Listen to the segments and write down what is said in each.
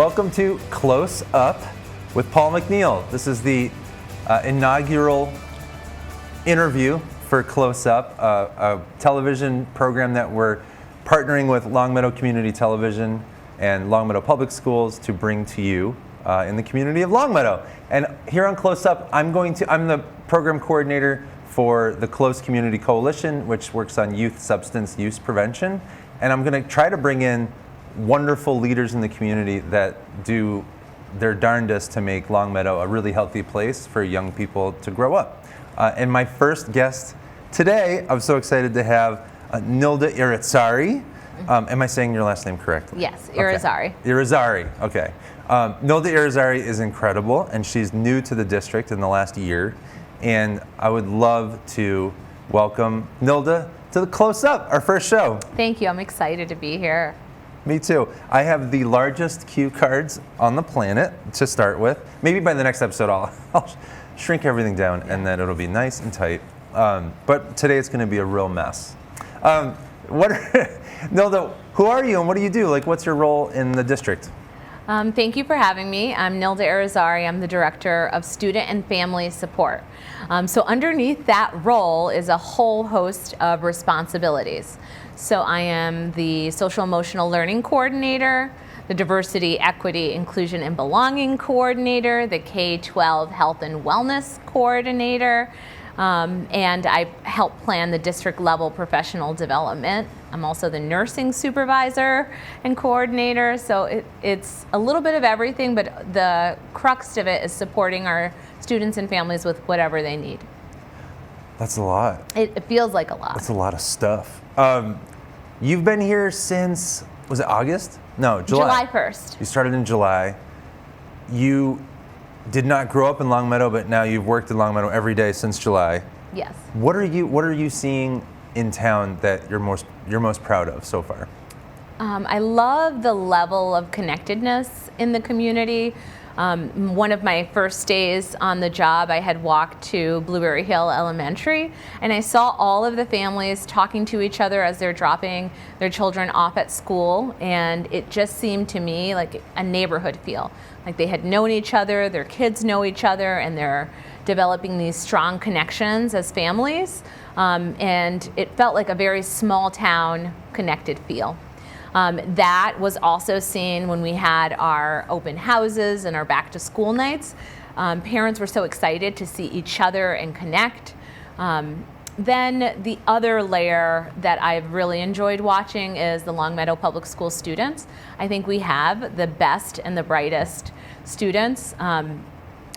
Welcome to Close Up with Paul McNeil. This is the inaugural interview for Close Up, a television program that we're partnering with Longmeadow Community Television and Longmeadow Public Schools to bring to you in the community of Longmeadow. And here on Close Up, I'm the program coordinator for the Close Community Coalition, which works on youth substance use prevention. And I'm going to try to bring in wonderful leaders in the community that do their darndest to make Longmeadow a really healthy place for young people to grow up. And my first guest today, I'm so excited to have Nilda Irizarry. Am I saying your last name correctly? Yes, Irizarry. Okay. Irizarry, okay. Nilda Irizarry is incredible, and she's new to the district in the last year. And I would love to welcome Nilda to the Close Up, our first show. Thank you, I'm excited to be here. Me too. I have the largest cue cards on the planet to start with. Maybe by the next episode I'll shrink everything down and then it'll be nice and tight. But today it's going to be a real mess. Nilda, who are you and what do you do? Like, what's your role in the district? Thank you for having me. I'm Nilda Irizarry. I'm the Director of Student and Family Support. So underneath that role is a whole host of responsibilities. So I am the Social Emotional Learning Coordinator, the Diversity, Equity, Inclusion, and Belonging Coordinator, the K-12 Health and Wellness Coordinator, and I help plan the district level professional development. I'm also the nursing supervisor and coordinator, so it's a little bit of everything, but the crux of it is supporting our students and families with whatever they need. That's a lot. It feels like a lot. That's a lot of stuff. You've been here since, was it August? No, July. July 1st. You started in July. You did not grow up in Longmeadow, but now you've worked in Longmeadow every day since July. Yes. What are you seeing in town that you're most proud of so far? I love the level of connectedness in the community. One of my first days on the job, I had walked to Blueberry Hill Elementary, and I saw all of the families talking to each other as they're dropping their children off at school, and it just seemed to me like a neighborhood feel. Like they had known each other, their kids know each other, and they're developing these strong connections as families, and it felt like a very small town connected feel. That was also seen when we had our open houses and our back to school nights. Parents were so excited to see each other and connect. Then the other layer that I've really enjoyed watching is the Longmeadow Public School students. I think we have the best and the brightest students.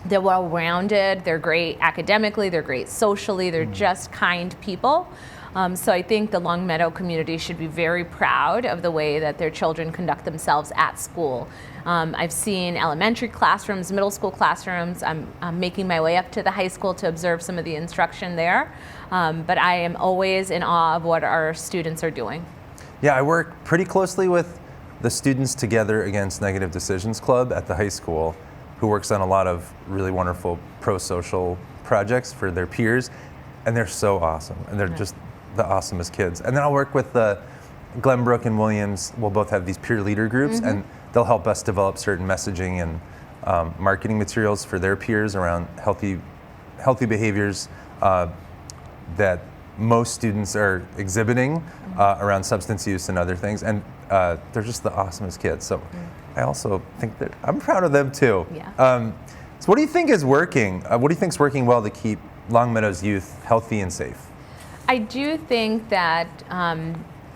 They're well-rounded, they're great academically, they're great socially, they're just kind people. So I think the Longmeadow community should be very proud of the way that their children conduct themselves at school. I've seen elementary classrooms, middle school classrooms. I'm making my way up to the high school to observe some of the instruction there. But I am always in awe of what our students are doing. Yeah, I work pretty closely with the Students Together Against Negative Decisions Club at the high school, who works on a lot of really wonderful pro-social projects for their peers. And they're so awesome. And they're just the awesomest kids. And then I'll work with Glenbrook and Williams. We'll both have these peer leader groups, and they'll help us develop certain messaging and marketing materials for their peers around healthy behaviors that most students are exhibiting around substance use and other things. And they're just the awesomest kids. So I also think that I'm proud of them too. Yeah. So what do you think is working? What do you think is working well to keep Longmeadow's youth healthy and safe? I do think that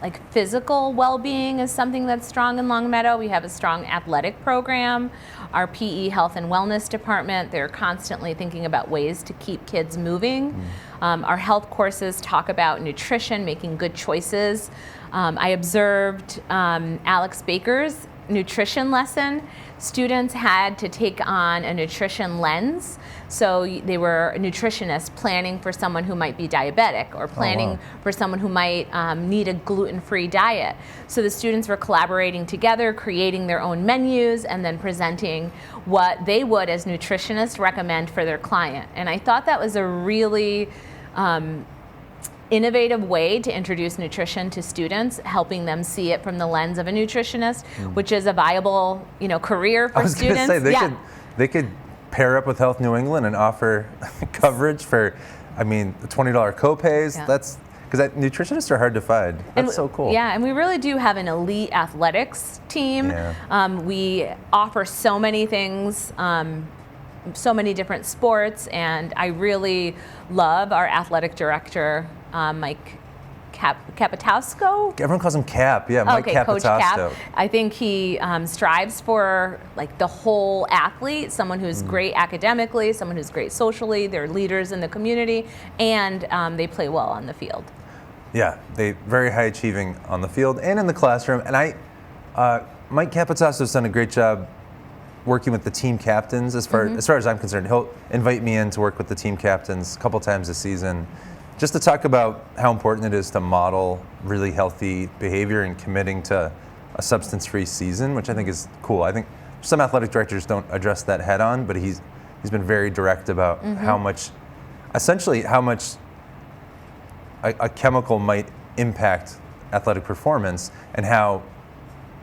like physical well-being is something that's strong in Longmeadow. We have a strong athletic program. Our PE health and wellness department, they're constantly thinking about ways to keep kids moving. Our health courses talk about nutrition, making good choices. I observed Alex Baker's nutrition lesson. Students had to take on a nutrition lens. So they were nutritionists planning for someone who might be diabetic or planning for someone who might need a gluten-free diet. So the students were collaborating together, creating their own menus, and then presenting what they would, as nutritionists, recommend for their client. And I thought that was a really innovative way to introduce nutrition to students, helping them see it from the lens of a nutritionist, which is a viable, career for students. I was going to say, they could pair up with Health New England and offer coverage for, $20 copays. Yeah. That's because nutritionists are hard to find. That's so cool. Yeah, and we really do have an elite athletics team. Yeah. We offer so many things, so many different sports, and I really love our athletic director, Mike Capitowsko. Everyone calls him Cap. Yeah, Mike Capitowsko. Coach Cap. I think he strives for the whole athlete, someone who's great academically, someone who's great socially. They're leaders in the community, and they play well on the field. Yeah, they very high achieving on the field and in the classroom. And Mike Capitowsko's done a great job working with the team captains. As far as I'm concerned, he'll invite me in to work with the team captains a couple times this season, just to talk about how important it is to model really healthy behavior and committing to a substance-free season, which I think is cool. I think some athletic directors don't address that head on, but he's been very direct about how much a chemical might impact athletic performance and how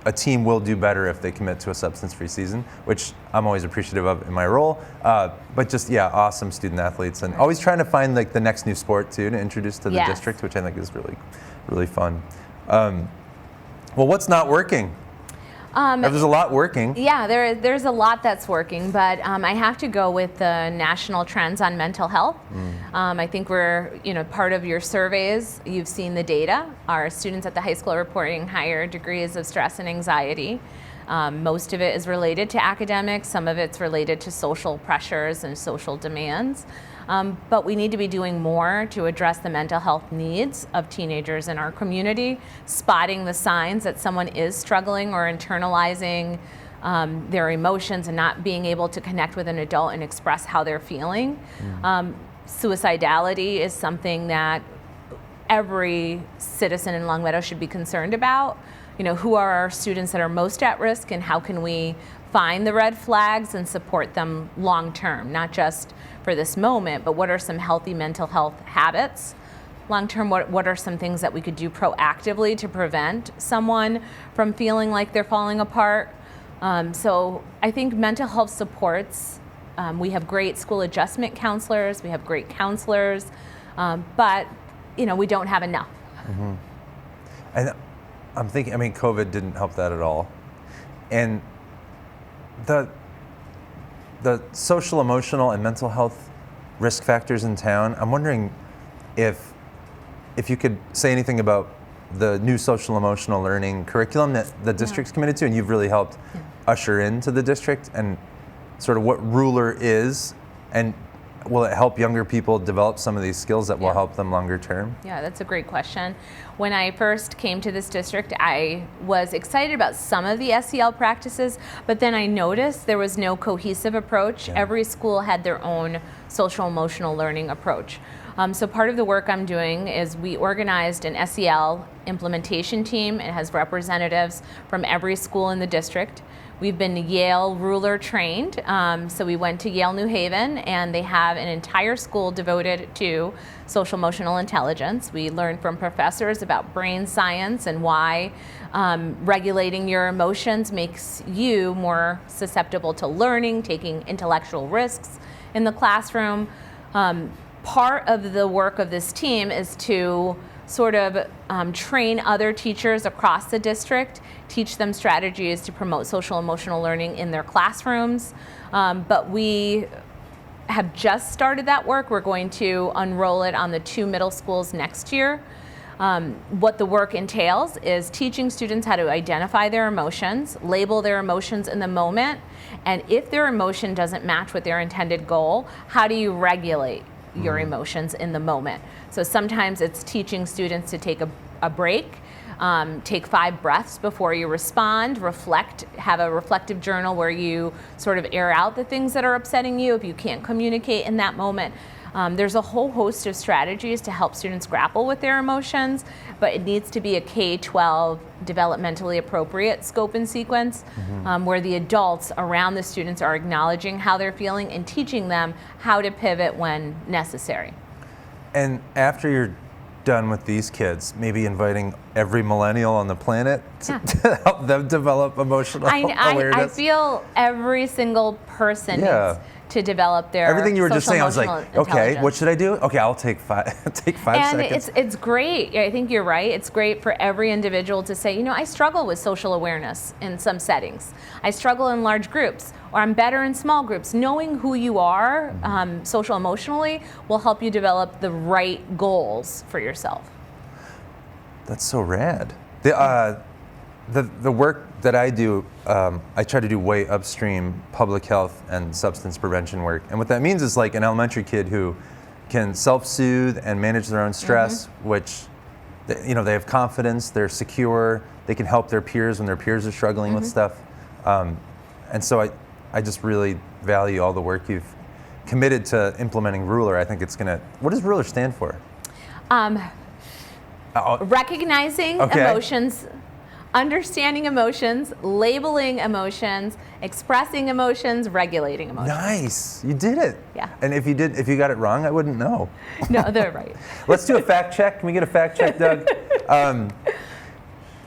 a team will do better if they commit to a substance-free season, which I'm always appreciative of in my role. But just, awesome student athletes, and always trying to find the next new sport too to introduce to the district, which I think is really, really fun. Well, what's not working? There's a lot working. Yeah, there's a lot that's working, but I have to go with the national trends on mental health. I think we're, part of your surveys, you've seen the data. Our students at the high school are reporting higher degrees of stress and anxiety. Most of it is related to academics, some of it's related to social pressures and social demands. But we need to be doing more to address the mental health needs of teenagers in our community, spotting the signs that someone is struggling or internalizing their emotions and not being able to connect with an adult and express how they're feeling. Suicidality is something that every citizen in Longmeadow should be concerned about. Who are our students that are most at risk, and how can we find the red flags and support them long term, not just for this moment, but what are some healthy mental health habits long term? What are some things that we could do proactively to prevent someone from feeling like they're falling apart? So I think mental health supports, we have great school adjustment counselors, we have great counselors, but we don't have enough. And I'm thinking, COVID didn't help that at all. And the social, emotional, and mental health risk factors in town, I'm wondering if you could say anything about the new social, emotional learning curriculum that the district's committed to, and you've really helped usher into the district, and sort of what Ruler is, and will it help younger people develop some of these skills that will help them longer term? Yeah, that's a great question. When I first came to this district, I was excited about some of the SEL practices, but then I noticed there was no cohesive approach. Every school had their own social emotional learning approach. So part of the work I'm doing is we organized an SEL implementation team. It has representatives from every school in the district. We've been Yale Ruler trained, so we went to Yale New Haven, and they have an entire school devoted to social emotional intelligence. We learned from professors about brain science and why regulating your emotions makes you more susceptible to learning, taking intellectual risks in the classroom. Part of the work of this team is to sort of train other teachers across the district, teach them strategies to promote social emotional learning in their classrooms. But we have just started that work. We're going to unroll it on the 2 middle schools next year. What the work entails is teaching students how to identify their emotions, label their emotions in the moment, and if their emotion doesn't match with their intended goal, how do you regulate your emotions in the moment? So sometimes it's teaching students to take a break, take 5 breaths before you respond, reflect, have a reflective journal where you sort of air out the things that are upsetting you if you can't communicate in that moment. There's a whole host of strategies to help students grapple with their emotions, but it needs to be a K-12 developmentally appropriate scope and sequence where the adults around the students are acknowledging how they're feeling and teaching them how to pivot when necessary. And after you're done with these kids, maybe inviting every millennial on the planet to, Yeah. to help them develop emotional I awareness. feel every single person Yeah. needs to develop their Everything you were just saying, I was like, social-emotional okay, what intelligence. should I do? Okay, I'll take take 5 And seconds. it's great. I think you're right. It's great for every individual to say, you know, I struggle with social awareness in some settings. I struggle in large groups, or I'm better in small groups. Knowing who you are, social emotionally, will help you develop the right goals for yourself. That's so rad. The work that I do, I try to do way upstream public health and substance prevention work. And what that means is like an elementary kid who can self-soothe and manage their own stress, which, you know, they have confidence, they're secure, they can help their peers when their peers are struggling with stuff. And so I just really value all the work you've committed to implementing Ruler. I think it's gonna, what does Ruler stand for? Recognizing Okay. emotions, understanding emotions, labeling emotions, expressing emotions, regulating emotions. Nice, you did it. Yeah. And if you got it wrong, I wouldn't know. No, they're right. Let's do a fact check. Can we get a fact check, Doug?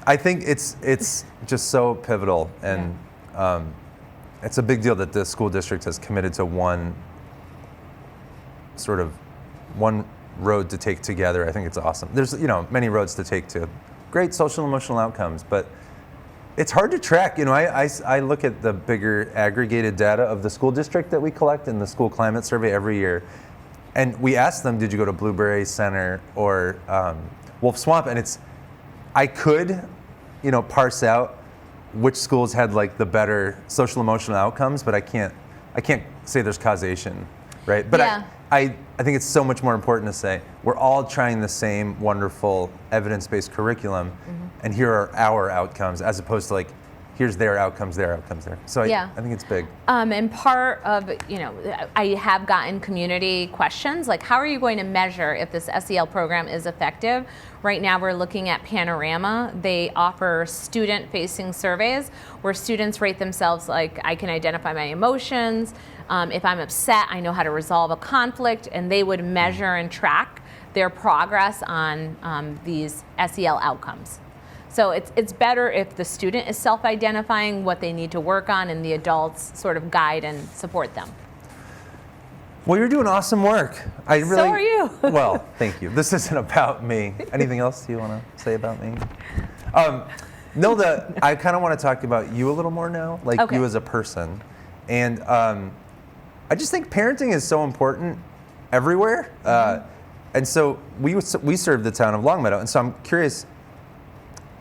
I think it's just so pivotal, and it's a big deal that the school district has committed to one road to take together. I think it's awesome. There's, you know, many roads to take to great social and emotional outcomes, but it's hard to track. You know, I look at the bigger aggregated data of the school district that we collect in the school climate survey every year, and we ask them, did you go to Blueberry Center or Wolf Swamp? And I could, you know, parse out which schools had like the better social emotional outcomes, but I can't say there's causation, right? But Yeah. I think it's so much more important to say we're all trying the same wonderful evidence-based curriculum, and here are our outcomes, as opposed to like, here's their outcomes there. So Yeah. I think it's big. And part of, you know, I have gotten community questions like, how are you going to measure if this SEL program is effective? Right now we're looking at Panorama. They offer student-facing surveys where students rate themselves like, I can identify my emotions. If I'm upset, I know how to resolve a conflict, and they would measure and track their progress on these SEL outcomes. So it's better if the student is self-identifying what they need to work on, and the adults sort of guide and support them. Well, you're doing awesome work. So are you. Well, thank you. This isn't about me. Anything else you want to say about me? Nilda, I kind of want to talk about you a little more now, like Okay. you as a person. And I just think parenting is so important everywhere. And so we serve the town of Longmeadow. And so I'm curious,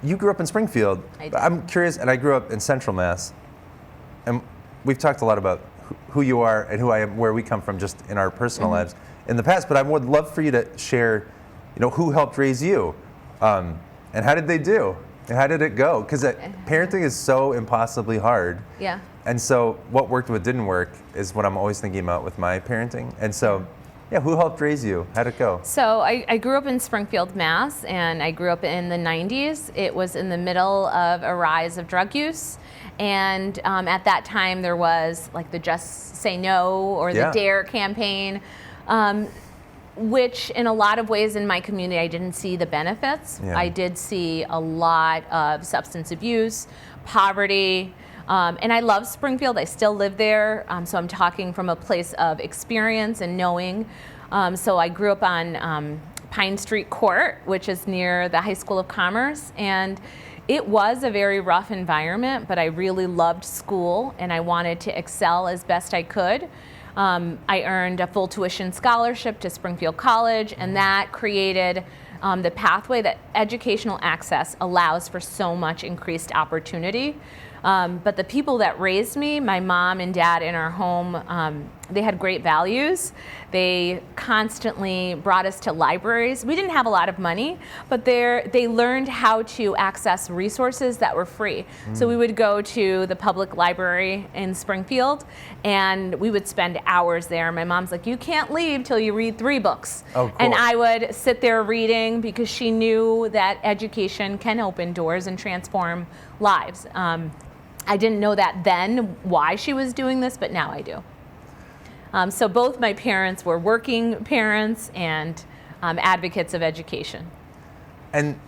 you grew up in Springfield. I did. I'm curious, and I grew up in Central Mass. And we've talked a lot about who you are and who I am, where we come from, just in our personal lives in the past. But I would love for you to share, you know, who helped raise you, and how did they do, and how did it go? Because parenting is so impossibly hard. Yeah. And so what worked, what didn't work, is what I'm always thinking about with my parenting. And so, yeah, who helped raise you? How'd it go? So I grew up in Springfield, Mass, and I grew up in the 90s. It was in the middle of a rise of drug use. And at that time, there was like the Just Say No or the Yeah. DARE campaign, which in a lot of ways in my community, I didn't see the benefits. Yeah. I did see a lot of substance abuse, poverty, and I love Springfield. I still live there, so I'm talking from a place of experience and knowing. So I grew up on Pine Street Court, which is near the High School of Commerce, and it was a very rough environment, but I really loved school and I wanted to excel as best I could. I earned a full tuition scholarship to Springfield College, and that created the pathway that educational access allows for so much increased opportunity. But the people that raised me, my mom and dad in our home, they had great values. They constantly brought us to libraries. We didn't have a lot of money, but they learned how to access resources that were free. So we would go to the public library in Springfield, and we would spend hours there. My mom's like, you can't leave till you read 3 books. Oh, cool. And I would sit there reading because she knew that education can open doors and transform lives. I didn't know that then, why she was doing this, but now I do. So both my parents were working parents, and advocates of education. And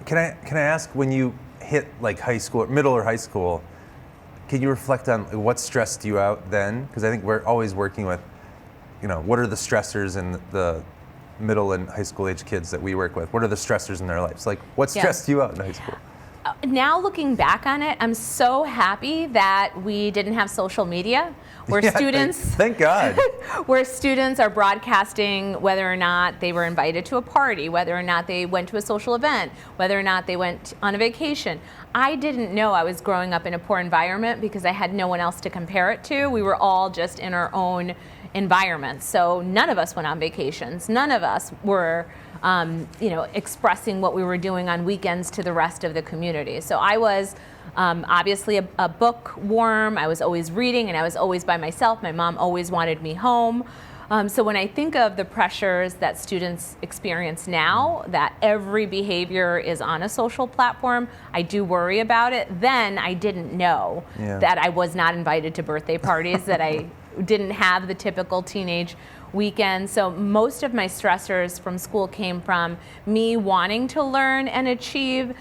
can I ask, when you hit like high school, middle or high school, can you reflect on what stressed you out then? Because I think we're always working with, what are the stressors in the middle and high school age kids that we work with? What are the stressors in their lives? Like, what stressed you out in high school? Now looking back on it, I'm so happy that we didn't have social media where students, thank God, where students are broadcasting whether or not they were invited to a party, whether or not they went to a social event, whether or not they went on a vacation. I didn't know I was growing up in a poor environment because I had no one else to compare it to. We were all just in our own environment. So none of us went on vacations. None of us were expressing what we were doing on weekends to the rest of the community. So I was obviously a bookworm. I was always reading, and I was always by myself. My mom always wanted me home. So when I think of the pressures that students experience now, that every behavior is on a social platform, I do worry about it. Then I didn't know that I was not invited to birthday parties, that I didn't have the typical teenage weekend. So most of my stressors from school came from me wanting to learn and achieve,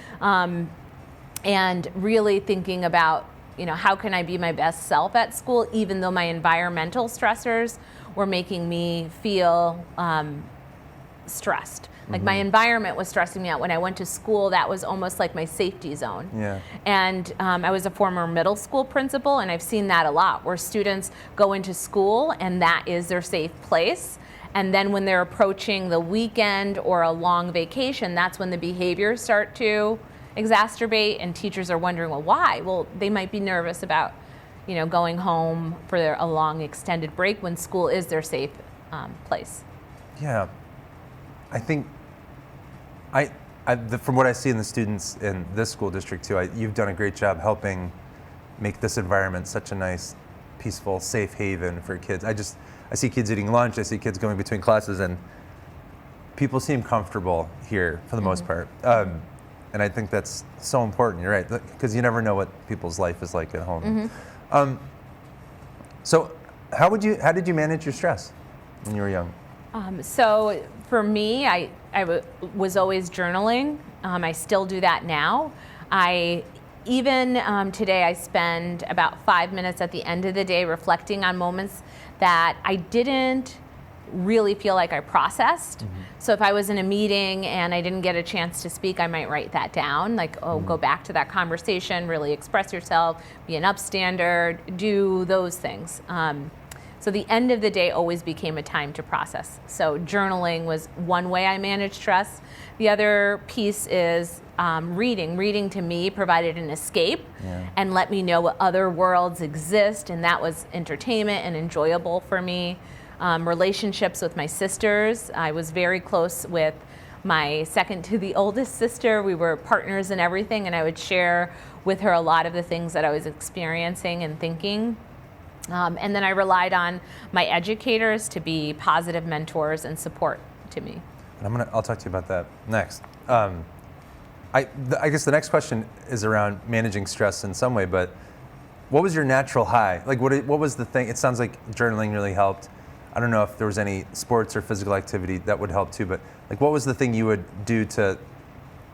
and really thinking about, how can I be my best self at school, even though my environmental stressors were making me feel stressed. Like my environment was stressing me out. When I went to school, that was almost like my safety zone. And I was a former middle school principal, and I've seen that a lot, where students go into school and that is their safe place. And then when they're approaching the weekend or a long vacation, that's when the behaviors start to exacerbate, and teachers are wondering, well, why? Well, they might be nervous about, going home for a long extended break when school is their safe place. Yeah. I think from what I see in the students in this school district too, you've done a great job helping make this environment such a nice, peaceful, safe haven for kids. I see kids eating lunch, I see kids going between classes, and people seem comfortable here for the most part. And I think that's so important, you're right, because you never know what people's life is like at home. So how did you manage your stress when you were young? So for me, I was always journaling. I still do that now. Today I spend about 5 minutes at the end of the day reflecting on moments that I didn't really feel like I processed. So if I was in a meeting and I didn't get a chance to speak, I might write that down, like, go back to that conversation, really express yourself, be an upstander, do those things. So the end of the day always became a time to process. So journaling was one way I managed stress. The other piece is reading. Reading to me provided an escape and let me know what other worlds exist, and that was entertainment and enjoyable for me. Relationships with my sisters. I was very close with my second to the oldest sister. We were partners in everything, and I would share with her a lot of the things that I was experiencing and thinking. And then I relied on my educators to be positive mentors and support to me. And I'll talk to you about that next. I guess the next question is around managing stress in some way, but what was your natural high? Like what was the thing? It sounds like journaling really helped. I don't know if there was any sports or physical activity that would help too, but like what was the thing you would do to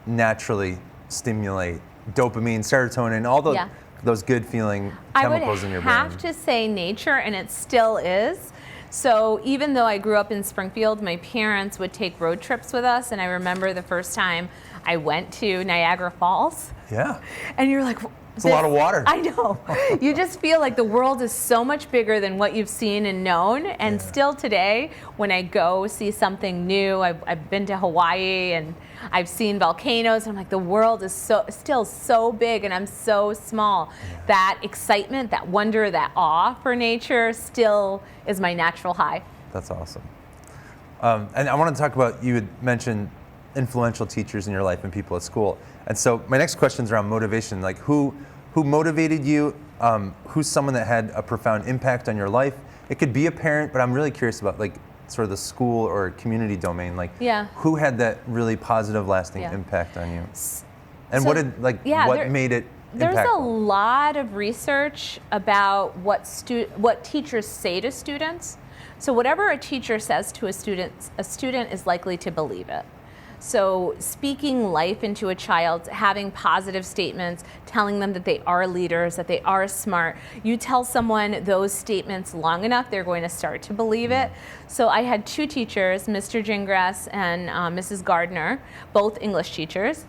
naturally stimulate dopamine, serotonin, all those good feeling chemicals in your brain? I would have to say nature, and it still is. So even though I grew up in Springfield, my parents would take road trips with us, and I remember the first time I went to Niagara Falls. Yeah. And you're like, it's a lot of water. I know. You just feel like the world is so much bigger than what you've seen and known. And still today, when I go see something new, I've been to Hawaii and I've seen volcanoes. I'm like, the world is still so big and I'm so small. That excitement, that wonder, that awe for nature still is my natural high. That's awesome. And I want to talk about, you had mentioned influential teachers in your life and people at school. And so my next question is around motivation. Like who motivated you? Who's someone that had a profound impact on your life? It could be a parent, but I'm really curious about like sort of the school or community domain. Like who had that really positive, lasting impact on you? And so, what made it impactful? There's a lot of research about what teachers say to students. So whatever a teacher says to a student is likely to believe it. So speaking life into a child, having positive statements, telling them that they are leaders, that they are smart. You tell someone those statements long enough, they're going to start to believe it. So I had two teachers, Mr. Gingras and Mrs. Gardner, both English teachers.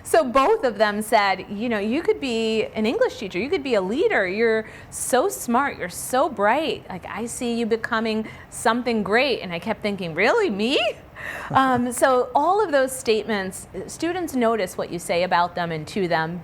So both of them said, you know, you could be an English teacher, you could be a leader, you're so smart, you're so bright, like I see you becoming something great. And I kept thinking, really, me? So all of those statements, students notice what you say about them and to them.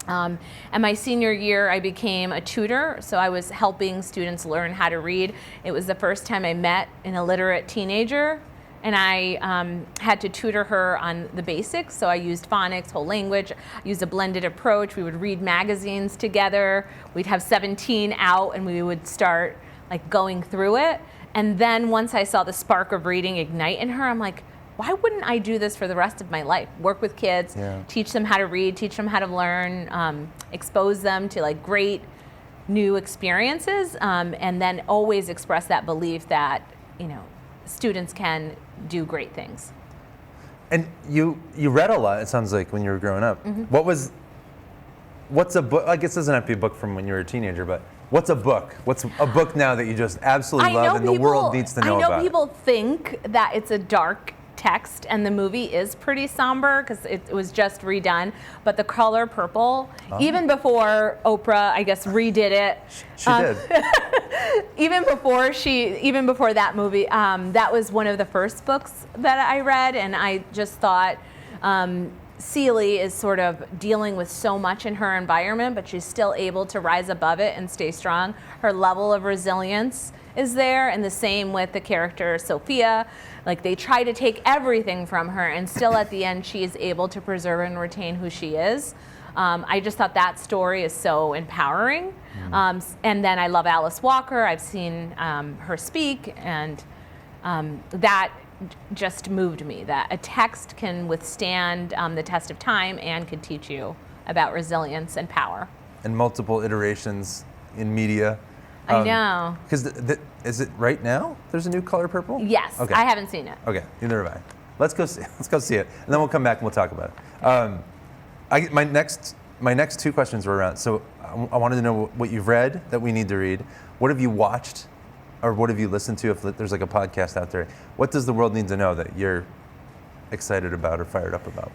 And my senior year, I became a tutor, so I was helping students learn how to read. It was the first time I met an illiterate teenager, and I had to tutor her on the basics. So I used phonics, whole language, used a blended approach. We would read magazines together. We'd have 17 out, and we would start like going through it. And then once I saw the spark of reading ignite in her, I'm like, why wouldn't I do this for the rest of my life? Work with kids, teach them how to read, teach them how to learn, expose them to like great new experiences, and then always express that belief that, you know, students can do great things. And you read a lot, it sounds like, when you were growing up. What's a book? I guess it doesn't have to be a book from when you were a teenager, but what's a book? What's a book now that you just absolutely love and the world needs to know about? I know people think that it's a dark text, and the movie is pretty somber because it was just redone. But The Color Purple, even before Oprah, I guess, redid it. She did. Even before that movie, that was one of the first books that I read, and I just thought Celie is sort of dealing with so much in her environment, but she's still able to rise above it and stay strong. Her level of resilience is there, and the same with the character Sophia. Like, they try to take everything from her, and still at the end she is able to preserve and retain who she is. I just thought that story is so empowering. And then I love Alice Walker. I've seen her speak, and that just moved me, that a text can withstand the test of time and can teach you about resilience and power. And multiple iterations in media. I know. Because is it right now? There's a new Color Purple? Yes. Okay. I haven't seen it. Okay. Neither have I. Let's go see it, and then we'll come back and we'll talk about it. My next two questions were around. So I wanted to know what you've read that we need to read. What have you watched, or what have you listened to? If there's like a podcast out there, what does the world need to know that you're excited about or fired up about?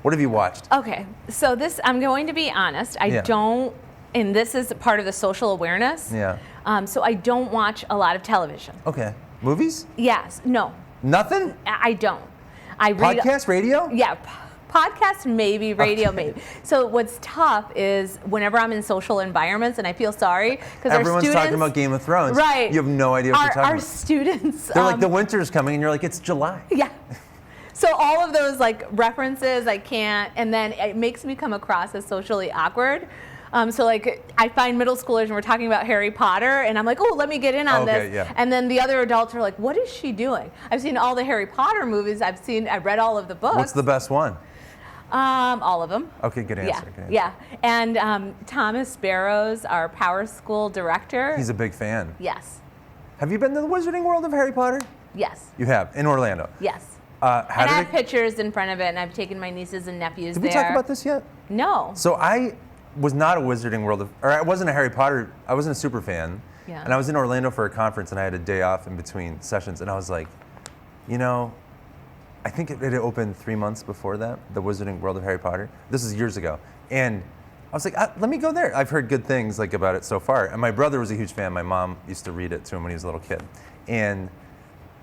What have you watched? Okay. So I'm going to be honest. I don't. And this is part of the social awareness. Yeah. So I don't watch a lot of television. Okay. Movies? Yes. No. Nothing? I don't. I read. Podcast, radio? Yeah. Podcast, maybe. Radio, maybe. So what's tough is whenever I'm in social environments, and I feel sorry because everyone's talking about Game of Thrones. Right. You have no idea what they're talking about. Our students. They're like, the winter's coming, and you're like, it's July. Yeah. So all of those like references, I can't, and then it makes me come across as socially awkward. So like I find middle schoolers and we're talking about Harry Potter, and I'm like, oh, let me get in on this. Yeah. And then the other adults are like, what is she doing? I've seen all the Harry Potter movies. I've read all of the books. What's the best one? All of them. Okay, good answer. Yeah. And Thomas Barrows, our Power School director. He's a big fan. Yes. Have you been to the Wizarding World of Harry Potter? Yes. You have, in Orlando? Yes. And I have pictures in front of it, and I've taken my nieces and nephews there. Did we talk about this yet? No. So I was not a Wizarding World or I wasn't a Harry Potter, I wasn't a super fan. Yeah. And I was in Orlando for a conference, and I had a day off in between sessions, and I was like, you know, I think it had opened 3 months before that, the Wizarding World of Harry Potter. This is years ago. And I was like, let me go there. I've heard good things like about it so far. And my brother was a huge fan. My mom used to read it to him when he was a little kid. And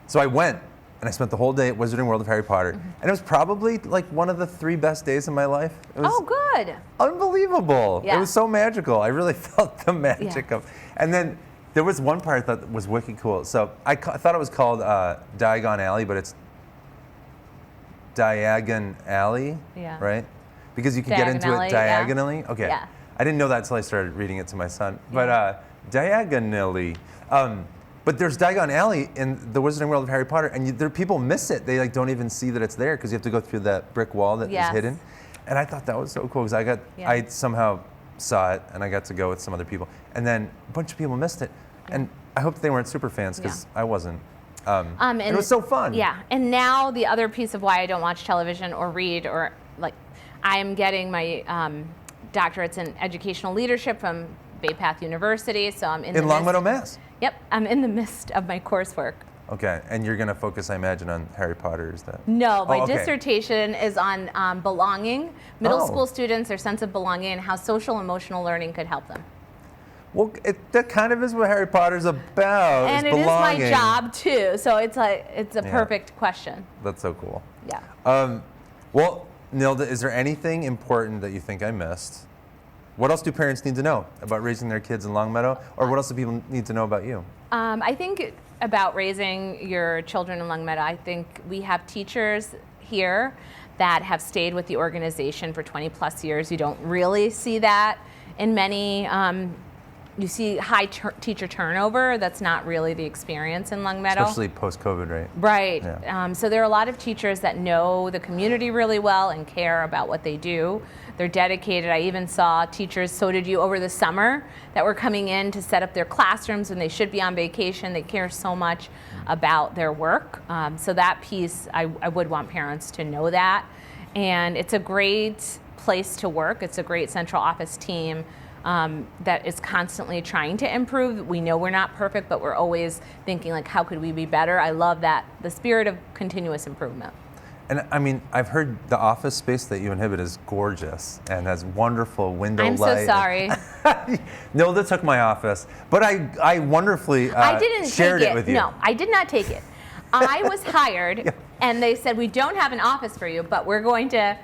so I went, and I spent the whole day at Wizarding World of Harry Potter. And it was probably like one of the 3 best days of my life. It was good. Unbelievable. Yeah. It was so magical. I really felt the magic of. And then there was one part that was wicked cool. So I thought it was called Diagon Alley, but it's Diagon Alley, right? Because you can get into it diagonally. Yeah. Okay. Yeah. I didn't know that until I started reading it to my son. But diagonally. But there's Diagon Alley in the Wizarding World of Harry Potter, and people miss it. They like don't even see that it's there because you have to go through that brick wall that is hidden. And I thought that was so cool because I somehow saw it, and I got to go with some other people, and then a bunch of people missed it. And I hope they weren't super fans because I wasn't. And it was so fun. Yeah, and now the other piece of why I don't watch television or read or like, I am getting my doctorates in educational leadership from Bay Path University, so I'm in Longmeadow, Mass. Yep, I'm in the midst of my coursework. Okay, and you're going to focus, I imagine, on Harry Potter, is that? No, my dissertation is on belonging, middle school students, their sense of belonging, and how social emotional learning could help them. Well, that kind of is what Harry Potter's about. And it is my job too, so it's a perfect question. That's so cool. Yeah. Well, Nilda, is there anything important that you think I missed? What else do parents need to know about raising their kids in Longmeadow, or what else do people need to know about you? I think about raising your children in Longmeadow, I think we have teachers here that have stayed with the organization for 20 plus years. You don't really see that in many. You see high teacher turnover. That's not really the experience in Longmeadow. Especially post-COVID, right? Right. Yeah. So there are a lot of teachers that know the community really well and care about what they do. They're dedicated. I even saw teachers, so did you, over the summer, that were coming in to set up their classrooms when they should be on vacation. They care so much about their work. So that piece, I would want parents to know that. And it's a great place to work. It's a great central office team. That is constantly trying to improve. We know we're not perfect, but we're always thinking, like, how could we be better? I love that, the spirit of continuous improvement. And I mean, I've heard the office space that you inhabit is gorgeous and has wonderful window light. I'm so sorry. Nilda took my office, but I wonderfully shared it with you. No, I did not take it. I was hired, and they said, we don't have an office for you, but we're going to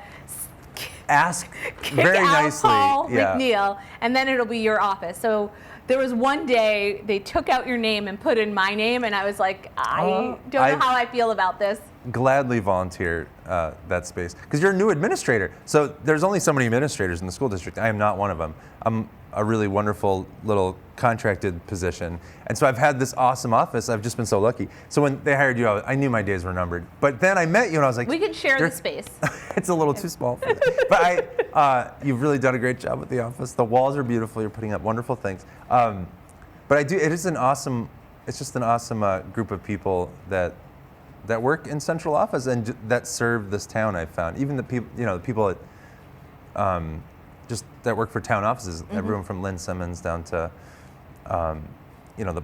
ask kick very out nicely. Paul McNeil, and then it'll be your office. So there was one day they took out your name and put in my name, and I was like, I don't know how I feel about this. Gladly volunteer that space because you're a new administrator. So there's only so many administrators in the school district. I am not one of them. I'm a really wonderful little contracted position, and so I've had this awesome office. I've just been so lucky. So when they hired you, I knew my days were numbered. But then I met you, and I was like, we could share the space. It's a little too small for me. But you've really done a great job with the office. The walls are beautiful. You're putting up wonderful things. But it is an awesome. It's just an awesome group of people that work in central office and that serve this town. I've found even the people, the people that just that work for town offices. Mm-hmm. Everyone from Lynn Simmons down to the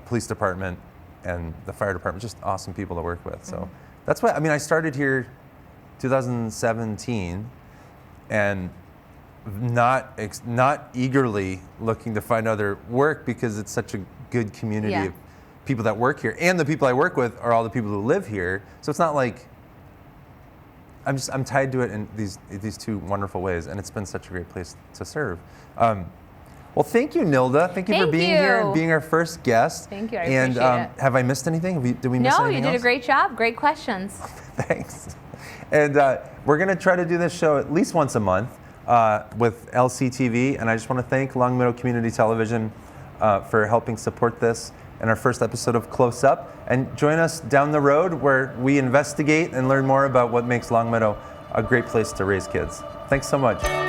police department and the fire department. Just awesome people to work with. Mm-hmm. So that's why I started here 2017 and not eagerly looking to find other work because it's such a good community of people that work here, and the people I work with are all the people who live here. So it's not like I'm tied to it in these two wonderful ways, and it's been such a great place to serve. Well, thank you, Nilda. Thank you for being here and being our first guest. Thank you. I appreciate it. Have I missed anything? Did we miss anything? No, you did a great job. Great questions. Thanks. And we're going to try to do this show at least once a month with LCTV, and I just want to thank Longmeadow Community Television for helping support this in our first episode of Close Up. And join us down the road where we investigate and learn more about what makes Longmeadow a great place to raise kids. Thanks so much.